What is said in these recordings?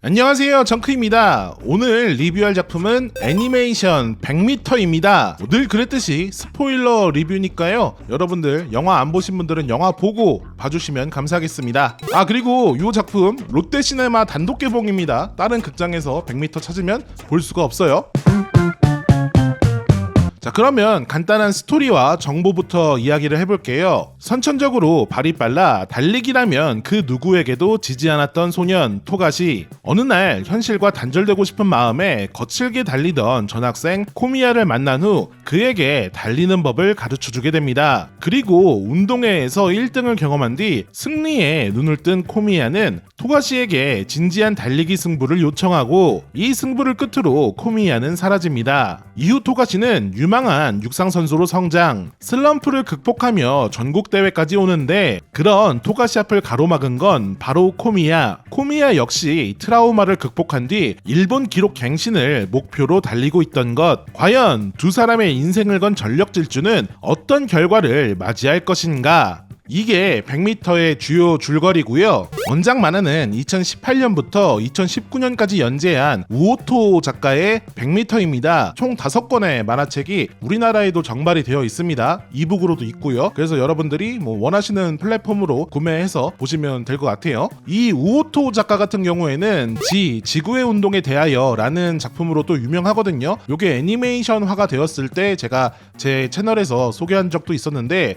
안녕하세요, 정크입니다. 오늘 리뷰할 작품은 애니메이션 100m입니다. 늘 그랬듯이 스포일러 리뷰니까요, 여러분들 영화 안 보신 분들은 영화 보고 봐주시면 감사하겠습니다. 그리고 이 작품 롯데시네마 단독 개봉입니다. 다른 극장에서 100m 찾으면 볼 수가 없어요. 자, 그러면 간단한 스토리와 정보부터 이야기를 해볼게요. 선천적으로 발이 빨라 달리기라면 그 누구에게도 지지 않았던 소년 토가시, 어느 날 현실과 단절되고 싶은 마음에 거칠게 달리던 전학생 코미야를 만난 후 그에게 달리는 법을 가르쳐주게 됩니다. 그리고 운동회에서 1등을 경험한 뒤 승리에 눈을 뜬 코미야는 토가시에게 진지한 달리기 승부를 요청하고 이 승부를 끝으로 코미야는 사라집니다. 이후 토가시는 유망한 육상선수로 성장, 슬럼프를 극복하며 전국대회까지 오는데 그런 토가시 앞을 가로막은 건 바로 코미야 역시 트라우마를 극복한 뒤 일본 기록 갱신을 목표로 달리고 있던 것. 과연 두 사람의 인생을 건 전력 질주는 어떤 결과를 맞이할 것인가? 이게 100m의 주요 줄거리고요. 원작 만화는 2018년부터 2019년까지 연재한 우오토 작가의 100m입니다. 총 5권의 만화책이 우리나라에도 정발이 되어 있습니다. 이북으로도 있고요. 그래서 여러분들이 원하시는 플랫폼으로 구매해서 보시면 될 것 같아요. 이 우오토 작가 같은 경우에는 지구의 운동에 대하여 라는 작품으로 또 유명하거든요. 요게 애니메이션화가 되었을 때 제가 제 채널에서 소개한 적도 있었는데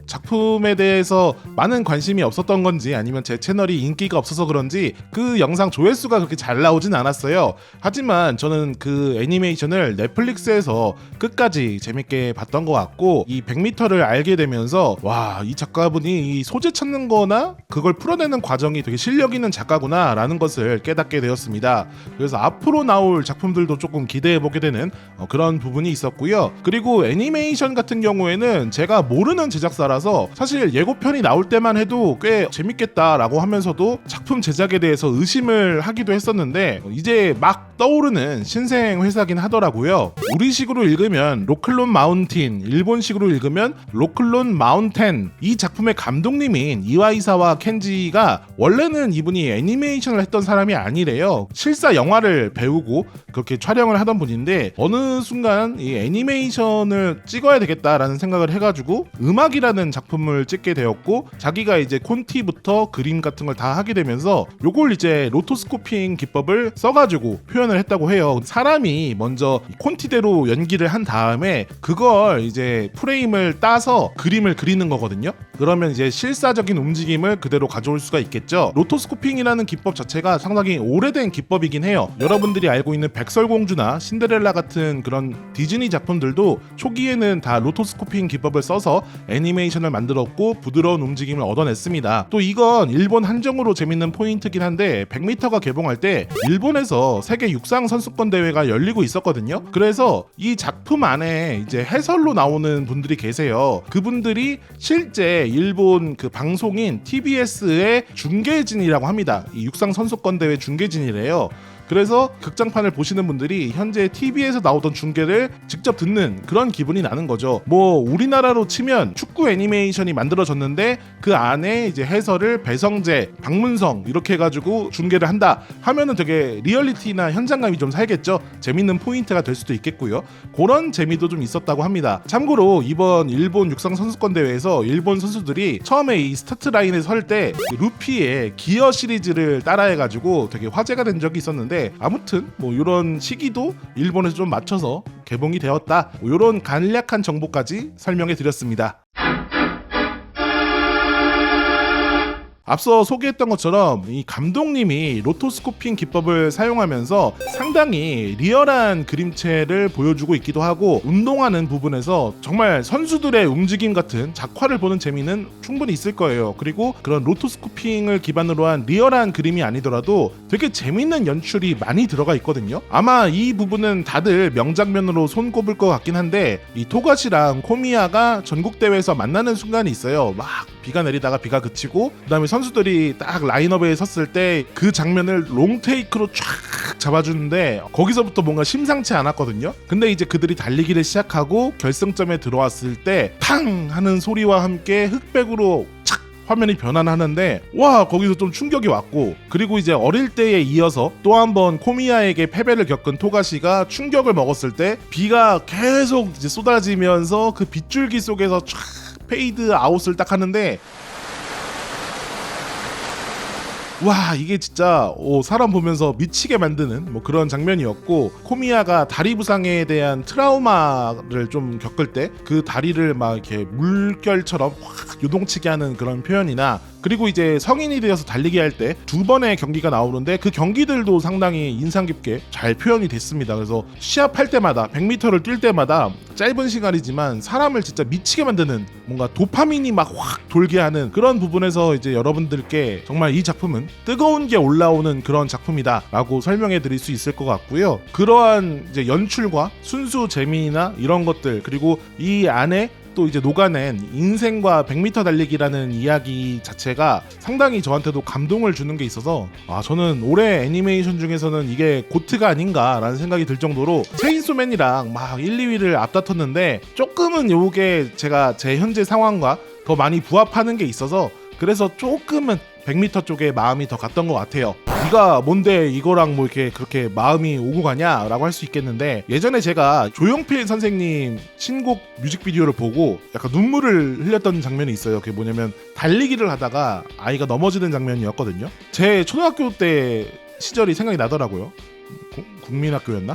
작품에 대해서 많은 관심이 없었던 건지 아니면 제 채널이 인기가 없어서 그런지 그 영상 조회수가 그렇게 잘 나오진 않았어요. 하지만 저는 그 애니메이션을 넷플릭스에서 끝까지 재밌게 봤던 것 같고, 이 100m를 알게 되면서 와, 이 작가분이 이 소재 찾는 거나 그걸 풀어내는 과정이 되게 실력 있는 작가구나 라는 것을 깨닫게 되었습니다. 그래서 앞으로 나올 작품들도 조금 기대해보게 되는 그런 부분이 있었고요. 그리고 애니메이션 같은 경우에는 제가 모르는 제작사라서 사실 예고편이 나올 때만 해도 꽤 재밌겠다라고 하면서도 작품 제작에 대해서 의심을 하기도 했었는데 이제 막 떠오르는 신생 회사긴 하더라고요. 우리식으로 읽으면 로클론 마운틴, 일본식으로 읽으면 로클론 마운텐. 이 작품의 감독님인 이와이사와 켄지가 원래는 이분이 애니메이션을 했던 사람이 아니래요. 실사 영화를 배우고 그렇게 촬영을 하던 분인데 어느 순간 이 애니메이션을 찍어야 되겠다라는 생각을 해가지고 음악이라는 작품을 찍게 되었고, 자기가 이제 콘티부터 그림 같은 걸 다 하게 되면서 요걸 이제 로토스코핑 기법을 써가지고 표현을 했다고 해요. 사람이 먼저 콘티대로 연기를 한 다음에 그걸 이제 프레임을 따서 그림을 그리는 거거든요. 그러면 이제 실사적인 움직임을 그대로 가져올 수가 있겠죠. 로토스코핑이라는 기법 자체가 상당히 오래된 기법이긴 해요. 여러분들이 알고 있는 백설공주나 신데렐라 같은 그런 디즈니 작품들도 초기에는 다 로토스코핑 기법을 써서 애니메이션을 만들었고 부드러운 움직임을 얻어냈습니다. 또 이건 일본 한정으로 재밌는 포인트긴 한데 100m가 개봉할 때 일본에서 세계 육상 선수권 대회가 열리고 있었거든요. 그래서 이 작품 안에 이제 해설로 나오는 분들이 계세요. 그분들이 실제 일본 그 방송인 TBS의 중계진이라고 합니다. 이 육상 선수권 대회 중계진이래요. 그래서 극장판을 보시는 분들이 현재 TV에서 나오던 중계를 직접 듣는 그런 기분이 나는 거죠. 우리나라로 치면 축구 애니메이션이 만들어졌는데 그 안에 이제 해설을 배성재, 박문성 이렇게 해가지고 중계를 한다 하면은 되게 리얼리티나 현장감이 좀 살겠죠. 재밌는 포인트가 될 수도 있겠고요. 그런 재미도 좀 있었다고 합니다. 참고로 이번 일본 육상 선수권 대회에서 일본 선수들이 처음에 이 스타트 라인에 설 때 루피의 기어 시리즈를 따라해가지고 되게 화제가 된 적이 있었는데, 아무튼 이런 시기도 일본에서 좀 맞춰서 개봉이 되었다. 이런 간략한 정보까지 설명해 드렸습니다. 앞서 소개했던 것처럼 이 감독님이 로토스코핑 기법을 사용하면서 상당히 리얼한 그림체를 보여주고 있기도 하고, 운동하는 부분에서 정말 선수들의 움직임 같은 작화를 보는 재미는 충분히 있을 거예요. 그리고 그런 로토스코핑을 기반으로 한 리얼한 그림이 아니더라도 되게 재밌는 연출이 많이 들어가 있거든요. 아마 이 부분은 다들 명장면으로 손꼽을 것 같긴 한데, 이 토가시랑 코미야가 전국대회에서 만나는 순간이 있어요. 막 비가 내리다가 비가 그치고 그다음에 선수들이 딱 라인업에 섰을 때 그 장면을 롱테이크로 쫙 잡아주는데 거기서부터 뭔가 심상치 않았거든요. 근데 이제 그들이 달리기를 시작하고 결승점에 들어왔을 때 탕 하는 소리와 함께 흑백으로 착 화면이 변환하는데 와 거기서 좀 충격이 왔고, 그리고 이제 어릴 때에 이어서 또 한 번 코미야에게 패배를 겪은 토가시가 충격을 먹었을 때 비가 계속 이제 쏟아지면서 그 빗줄기 속에서 촤 페이드 아웃을 딱 하는데 와 이게 진짜 사람 보면서 미치게 만드는 뭐 그런 장면이었고, 코미야가 다리 부상에 대한 트라우마를 좀 겪을 때 그 다리를 막 이렇게 물결처럼 확 요동치게 하는 그런 표현이나, 그리고 이제 성인이 되어서 달리기 할 때 두 번의 경기가 나오는데 그 경기들도 상당히 인상 깊게 잘 표현이 됐습니다. 그래서 시합할 때마다 100m를 뛸 때마다 짧은 시간이지만 사람을 진짜 미치게 만드는, 뭔가 도파민이 막 확 돌게 하는 그런 부분에서 이제 여러분들께 정말 이 작품은 뜨거운 게 올라오는 그런 작품이다 라고 설명해 드릴 수 있을 것 같고요. 그러한 이제 연출과 순수 재미나 이런 것들, 그리고 이 안에 또 이제 녹아낸 인생과 100m 달리기라는 이야기 자체가 상당히 저한테도 감동을 주는 게 있어서 저는 올해 애니메이션 중에서는 이게 고트가 아닌가라는 생각이 들 정도로, 체인소맨이랑 막 1, 2위를 앞다퉜는데 조금은 요게 제가 제 현재 상황과 더 많이 부합하는 게 있어서 그래서 조금은 100m 쪽에 마음이 더 갔던 것 같아요. 네가 뭔데 이거랑 뭐 이렇게 그렇게 마음이 오고 가냐라고 할 수 있겠는데, 예전에 제가 조용필 선생님 신곡 뮤직비디오를 보고 약간 눈물을 흘렸던 장면이 있어요. 그게 뭐냐면 달리기를 하다가 아이가 넘어지는 장면이었거든요. 제 초등학교 때 시절이 생각이 나더라고요. 국민학교였나?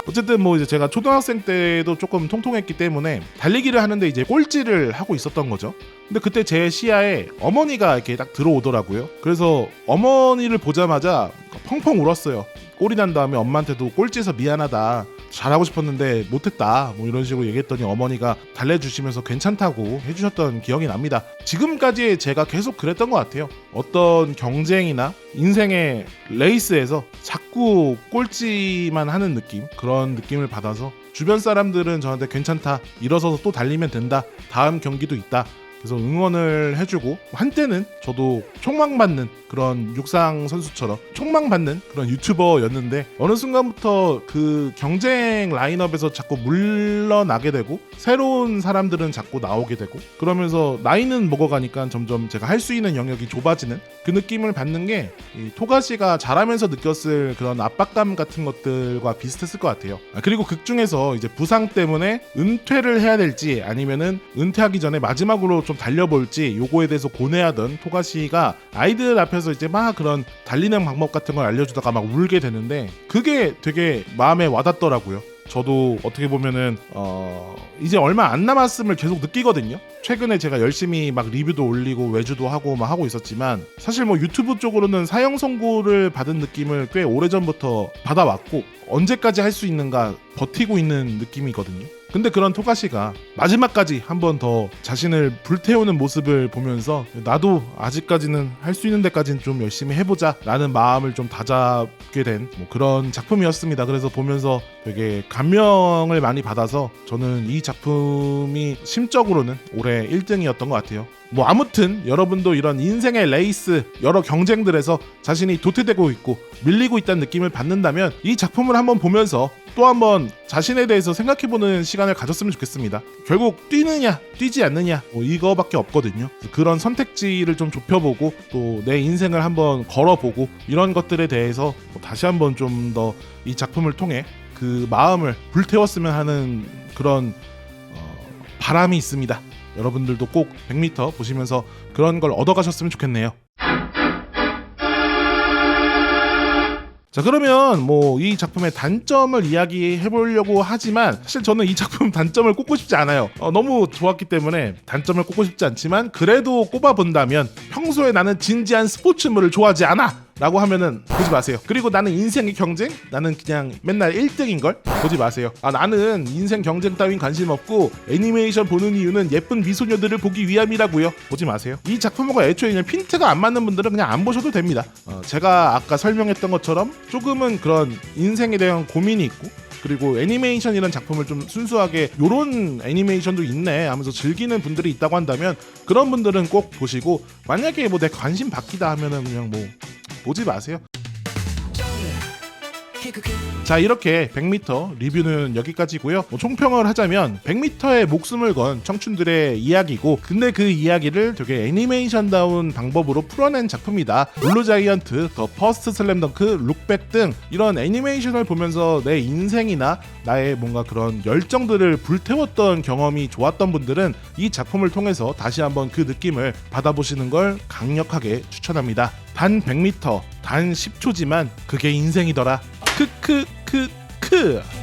어쨌든 뭐 이제 제가 초등학생 때도 조금 통통했기 때문에 달리기를 하는데 이제 꼴찌를 하고 있었던 거죠. 근데 그때 제 시야에 어머니가 이렇게 딱 들어오더라고요. 그래서 어머니를 보자마자 펑펑 울었어요. 꼴이 난 다음에 엄마한테도 꼴찌해서 미안하다, 잘하고 싶었는데 못했다, 뭐 이런 식으로 얘기했더니 어머니가 달래주시면서 괜찮다고 해주셨던 기억이 납니다. 지금까지 제가 계속 그랬던 것 같아요. 어떤 경쟁이나 인생의 레이스에서 자꾸 꼴찌만 하는 느낌, 그런 느낌을 받아서 주변 사람들은 저한테 괜찮다, 일어서서 또 달리면 된다, 다음 경기도 있다, 그래서 응원을 해주고, 한때는 저도 촉망받는 그런 육상 선수처럼 촉망받는 그런 유튜버였는데 어느 순간부터 그 경쟁 라인업에서 자꾸 물러나게 되고 새로운 사람들은 자꾸 나오게 되고, 그러면서 나이는 먹어가니까 점점 제가 할 수 있는 영역이 좁아지는 그 느낌을 받는 게 이 토가시가 잘하면서 느꼈을 그런 압박감 같은 것들과 비슷했을 것 같아요. 그리고 극 중에서 이제 부상 때문에 은퇴를 해야 될지 아니면은 은퇴하기 전에 마지막으로 좀 달려볼지 요거에 대해서 고뇌하던 토가시가 아이들 앞에서 이제 막 그런 달리는 방법 같은 걸 알려주다가 막 울게 되는데, 그게 되게 마음에 와닿더라고요. 저도 어떻게 보면은 이제 얼마 안 남았음을 계속 느끼거든요. 최근에 제가 열심히 막 리뷰도 올리고 외주도 하고 막 하고 있었지만, 사실 뭐 유튜브 쪽으로는 사형 선고를 받은 느낌을 꽤 오래전부터 받아왔고 언제까지 할 수 있는가 버티고 있는 느낌이거든요. 근데 그런 토가시가 마지막까지 한 번 더 자신을 불태우는 모습을 보면서 나도 아직까지는 할 수 있는 데까지는 좀 열심히 해보자 라는 마음을 좀 다잡게 된 뭐 그런 작품이었습니다. 그래서 보면서 되게 감명을 많이 받아서 저는 이 작품이 심적으로는 올해 1등이었던 것 같아요. 뭐 아무튼 여러분도 이런 인생의 레이스, 여러 경쟁들에서 자신이 도태되고 있고 밀리고 있다는 느낌을 받는다면 이 작품을 한번 보면서 또 한번 자신에 대해서 생각해보는 시간을 가졌으면 좋겠습니다. 결국 뛰느냐 뛰지 않느냐 뭐 이거밖에 없거든요. 그런 선택지를 좀 좁혀보고 또 내 인생을 한번 걸어보고 이런 것들에 대해서 다시 한번 좀 더 이 작품을 통해 그 마음을 불태웠으면 하는 그런 바람이 있습니다. 여러분들도 꼭 100m 보시면서 그런 걸 얻어가셨으면 좋겠네요. 자, 그러면 뭐 이 작품의 단점을 이야기해 보려고 하지만 사실 저는 이 작품 단점을 꼽고 싶지 않아요. 너무 좋았기 때문에 단점을 꼽고 싶지 않지만, 그래도 꼽아본다면 평소에 나는 진지한 스포츠물을 좋아하지 않아 라고 하면은 보지 마세요. 그리고 나는 인생의 경쟁? 나는 그냥 맨날 1등인걸? 보지 마세요. 나는 인생 경쟁 따윈 관심 없고 애니메이션 보는 이유는 예쁜 미소녀들을 보기 위함이라고요. 보지 마세요. 이 작품하고 애초에 그냥 핀트가 안 맞는 분들은 그냥 안 보셔도 됩니다. 제가 아까 설명했던 것처럼 조금은 그런 인생에 대한 고민이 있고, 그리고 애니메이션이라는 작품을 좀 순수하게 요런 애니메이션도 있네 하면서 즐기는 분들이 있다고 한다면 그런 분들은 꼭 보시고, 만약에 뭐 내 관심 바뀌다 하면은 그냥 뭐 보지 마세요. 자, 이렇게 100m 리뷰는 여기까지고요. 총평을 하자면 100m의 목숨을 건 청춘들의 이야기고, 근데 그 이야기를 되게 애니메이션다운 방법으로 풀어낸 작품이다. 블루자이언트, 더 퍼스트 슬램덩크, 룩백 등 이런 애니메이션을 보면서 내 인생이나 나의 뭔가 그런 열정들을 불태웠던 경험이 좋았던 분들은 이 작품을 통해서 다시 한번 그 느낌을 받아보시는 걸 강력하게 추천합니다. 단 100m, 단 10초지만 그게 인생이더라. 크크크크.